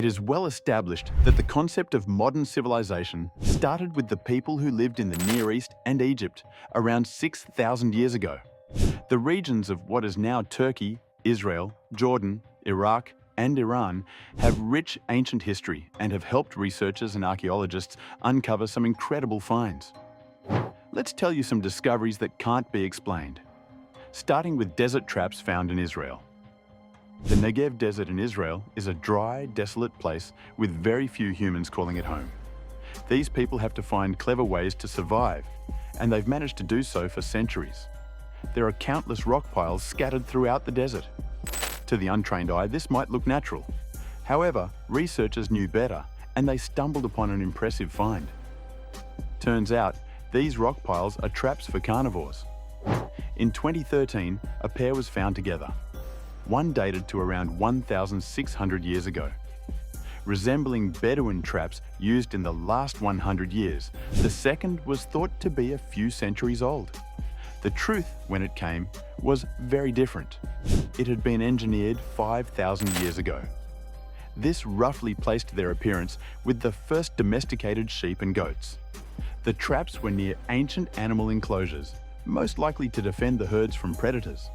It is well established that the concept of modern civilization started with the people who lived in the Near East and Egypt around 6,000 years ago. The regions of what is now Turkey, Israel, Jordan, Iraq, and Iran have rich ancient history and have helped researchers and archaeologists uncover some incredible finds. Let's tell you some discoveries that can't be explained. Starting with desert traps found in Israel. The Negev Desert in Israel is a dry, desolate place with very few humans calling it home. These people have to find clever ways to survive, and they've managed to do so for centuries. There are countless rock piles scattered throughout the desert. To the untrained eye, this might look natural. However, researchers knew better, and they stumbled upon an impressive find. Turns out, these rock piles are traps for carnivores. In 2013, a pair was found together. One dated to around 1,600 years ago. Resembling Bedouin traps used in the last 100 years, the second was thought to be a few centuries old. The truth, when it came, was very different. It had been engineered 5,000 years ago. This roughly placed their appearance with the first domesticated sheep and goats. The traps were near ancient animal enclosures, most likely to defend the herds from predators.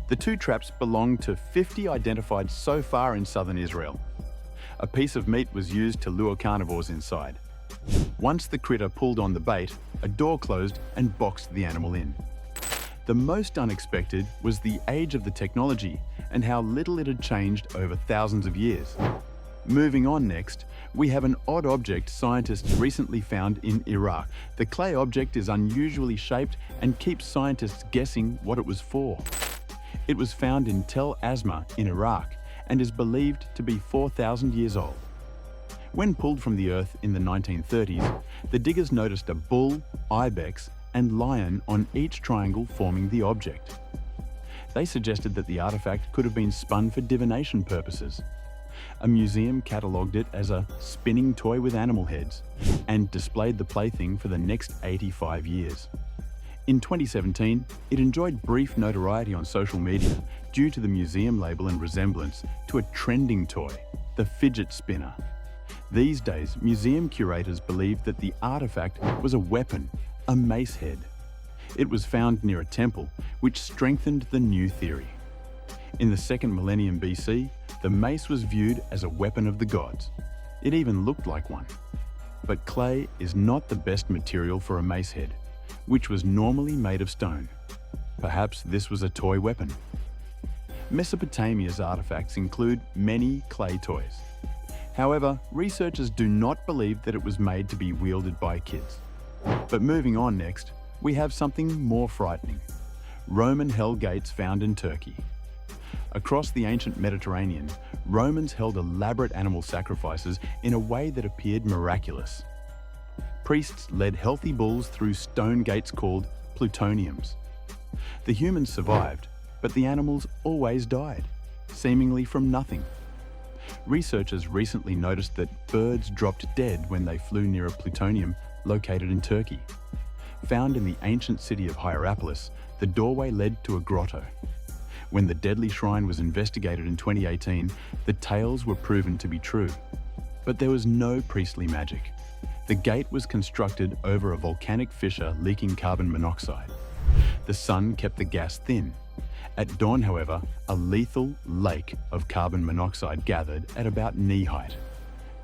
The two traps belong to 50 identified so far in southern Israel. A piece of meat was used to lure carnivores inside. Once the critter pulled on the bait, a door closed and boxed the animal in. The most unexpected was the age of the technology and how little it had changed over thousands of years. Moving on next, we have an odd object scientists recently found in Iraq. The clay object is unusually shaped and keeps scientists guessing what it was for. It was found in Tel Asma in Iraq and is believed to be 4,000 years old. When pulled from the earth in the 1930s, the diggers noticed a bull, ibex, and lion on each triangle forming the object. They suggested that the artifact could have been spun for divination purposes. A museum catalogued it as a spinning toy with animal heads and displayed the plaything for the next 85 years. In 2017, it enjoyed brief notoriety on social media due to the museum label and resemblance to a trending toy, the fidget spinner. These days, museum curators believe that the artifact was a weapon, a mace head. It was found near a temple, which strengthened the new theory. In the 2nd millennium BC, the mace was viewed as a weapon of the gods. It even looked like one. But clay is not the best material for a mace head, which was normally made of stone. Perhaps this was a toy weapon. Mesopotamia's artifacts include many clay toys. However, researchers do not believe that it was made to be wielded by kids. But moving on next, we have something more frightening. Roman hell gates found in Turkey. Across the ancient Mediterranean, Romans held elaborate animal sacrifices in a way that appeared miraculous. Priests led healthy bulls through stone gates called plutoniums. The humans survived, but the animals always died, seemingly from nothing. Researchers recently noticed that birds dropped dead when they flew near a plutonium located in Turkey. Found in the ancient city of Hierapolis, the doorway led to a grotto. When the deadly shrine was investigated in 2018, the tales were proven to be true. But there was no priestly magic. The gate was constructed over a volcanic fissure leaking carbon monoxide. The sun kept the gas thin. At dawn, however, a lethal lake of carbon monoxide gathered at about knee height,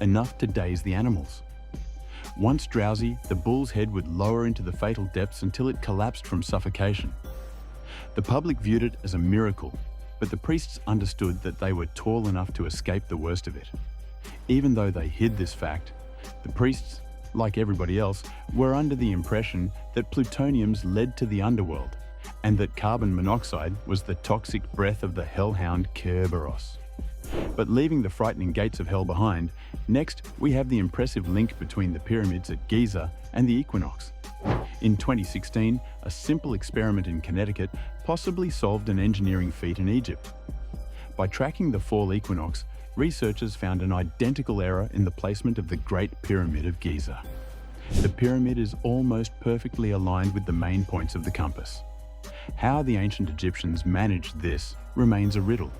enough to daze the animals. Once drowsy, the bull's head would lower into the fatal depths until it collapsed from suffocation. The public viewed it as a miracle, but the priests understood that they were tall enough to escape the worst of it. Even though they hid this fact, the priests, like everybody else, were under the impression that plutoniums led to the underworld, and that carbon monoxide was the toxic breath of the hellhound Kerberos. But leaving the frightening gates of hell behind, next we have the impressive link between the pyramids at Giza and the equinox. In 2016, a simple experiment in Connecticut possibly solved an engineering feat in Egypt. By tracking the fall equinox, researchers found an identical error in the placement of the Great Pyramid of Giza. The pyramid is almost perfectly aligned with the main points of the compass. How the ancient Egyptians managed this remains a riddle.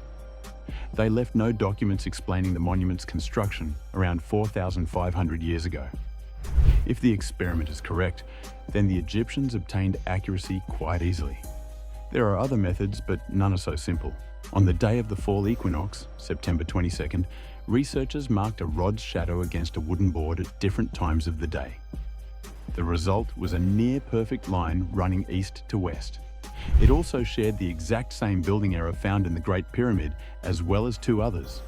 They left no documents explaining the monument's construction around 4,500 years ago. If the experiment is correct, then the Egyptians obtained accuracy quite easily. There are other methods, but none are so simple. On the day of the fall equinox, September 22nd, researchers marked a rod's shadow against a wooden board at different times of the day. The result was a near-perfect line running east to west. It also shared the exact same building error found in the Great Pyramid, as well as two others.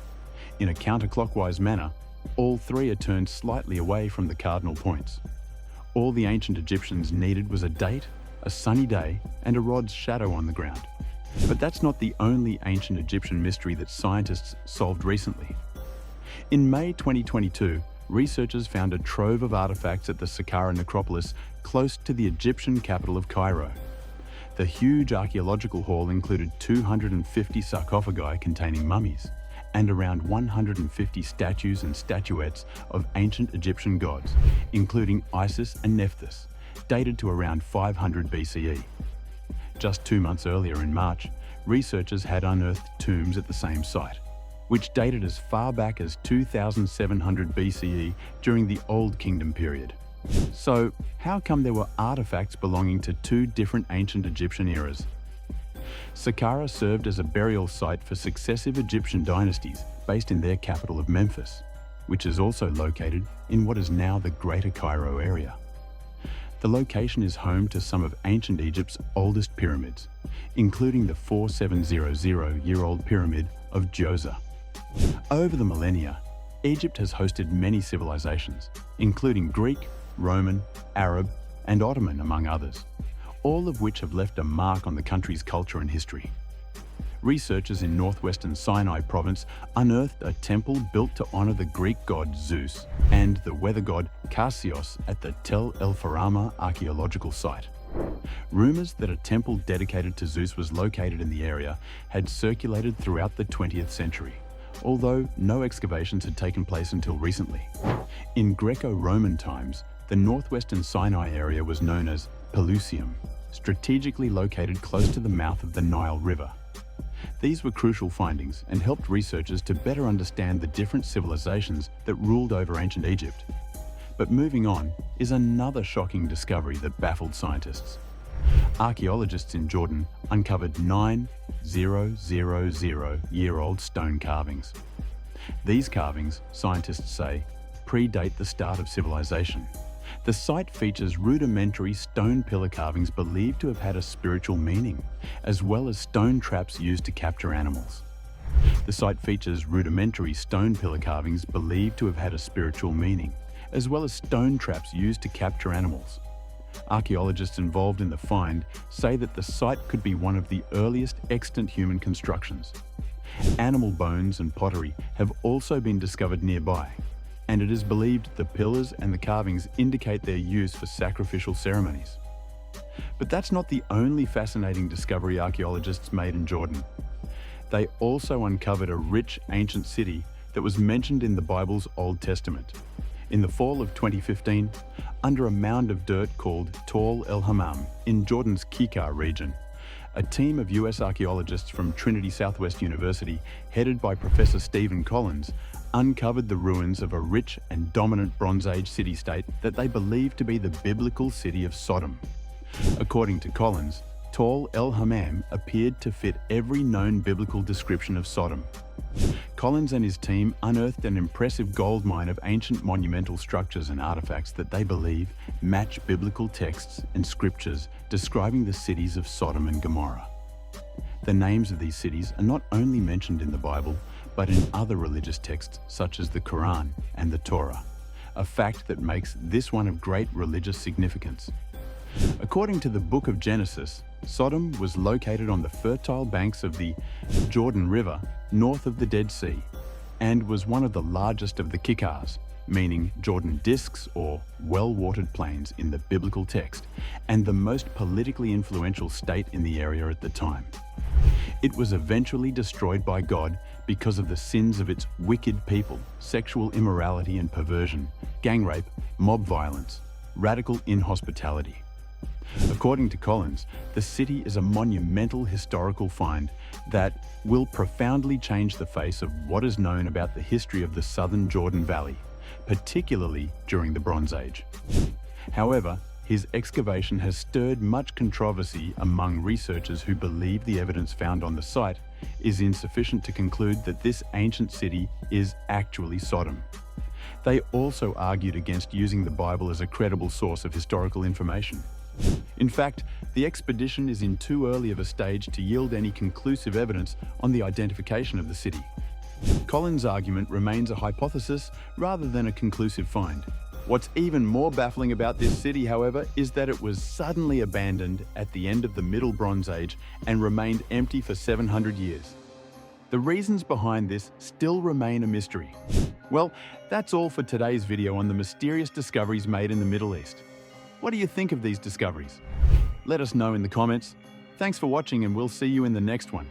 In a counterclockwise manner, all three are turned slightly away from the cardinal points. All the ancient Egyptians needed was a date, a sunny day, and a rod's shadow on the ground. But that's not the only ancient Egyptian mystery that scientists solved recently. In May 2022, researchers found a trove of artifacts at the Saqqara necropolis close to the Egyptian capital of Cairo. The huge archaeological haul included 250 sarcophagi containing mummies and around 150 statues and statuettes of ancient Egyptian gods, including Isis and Nephthys, dated to around 500 BCE. Just 2 months earlier in March, researchers had unearthed tombs at the same site, which dated as far back as 2700 BCE during the Old Kingdom period. So, how come there were artifacts belonging to two different ancient Egyptian eras? Saqqara served as a burial site for successive Egyptian dynasties based in their capital of Memphis, which is also located in what is now the Greater Cairo area. The location is home to some of ancient Egypt's oldest pyramids, including the 4700-year-old pyramid of Djoser. Over the millennia, Egypt has hosted many civilizations, including Greek, Roman, Arab, and Ottoman, among others, all of which have left a mark on the country's culture and history. Researchers in northwestern Sinai province unearthed a temple built to honor the Greek god Zeus and the weather god Cassios at the Tel El Farama archaeological site. Rumors that a temple dedicated to Zeus was located in the area had circulated throughout the 20th century, although no excavations had taken place until recently. In Greco-Roman times, the northwestern Sinai area was known as Pelusium, strategically located close to the mouth of the Nile River. These were crucial findings and helped researchers to better understand the different civilizations that ruled over ancient Egypt. But moving on is another shocking discovery that baffled scientists. Archaeologists in Jordan uncovered 9,000-year-old stone carvings. These carvings, scientists say, predate the start of civilization. The site features rudimentary stone pillar carvings believed to have had a spiritual meaning, as well as stone traps used to capture animals. The site features rudimentary stone pillar carvings believed to have had a spiritual meaning, as well as stone traps used to capture animals. Archaeologists involved in the find say that the site could be one of the earliest extant human constructions. Animal bones and pottery have also been discovered nearby, and it is believed the pillars and the carvings indicate their use for sacrificial ceremonies. But that's not the only fascinating discovery archaeologists made in Jordan. They also uncovered a rich ancient city that was mentioned in the Bible's Old Testament. In the fall of 2015, under a mound of dirt called Tall El Hammam in Jordan's Kikar region, a team of US archaeologists from Trinity Southwest University, headed by Professor Stephen Collins, uncovered the ruins of a rich and dominant Bronze Age city-state that they believed to be the biblical city of Sodom. According to Collins, Tall El Hammam appeared to fit every known biblical description of Sodom. Collins and his team unearthed an impressive gold mine of ancient monumental structures and artifacts that they believe match biblical texts and scriptures describing the cities of Sodom and Gomorrah. The names of these cities are not only mentioned in the Bible, but in other religious texts such as the Quran and the Torah, a fact that makes this one of great religious significance. According to the Book of Genesis, Sodom was located on the fertile banks of the Jordan River north of the Dead Sea, and was one of the largest of the Kikars, meaning Jordan discs or well-watered plains in the biblical text, and the most politically influential state in the area at the time. It was eventually destroyed by God because of the sins of its wicked people, sexual immorality and perversion, gang rape, mob violence, radical inhospitality. According to Collins, the city is a monumental historical find that will profoundly change the face of what is known about the history of the southern Jordan Valley, particularly during the Bronze Age. However, his excavation has stirred much controversy among researchers who believe the evidence found on the site is insufficient to conclude that this ancient city is actually Sodom. They also argued against using the Bible as a credible source of historical information. In fact, the expedition is in too early of a stage to yield any conclusive evidence on the identification of the city. Collins' argument remains a hypothesis rather than a conclusive find. What's even more baffling about this city, however, is that it was suddenly abandoned at the end of the Middle Bronze Age and remained empty for 700 years. The reasons behind this still remain a mystery. Well, that's all for today's video on the mysterious discoveries made in the Middle East. What do you think of these discoveries? Let us know in the comments. Thanks for watching, and we'll see you in the next one.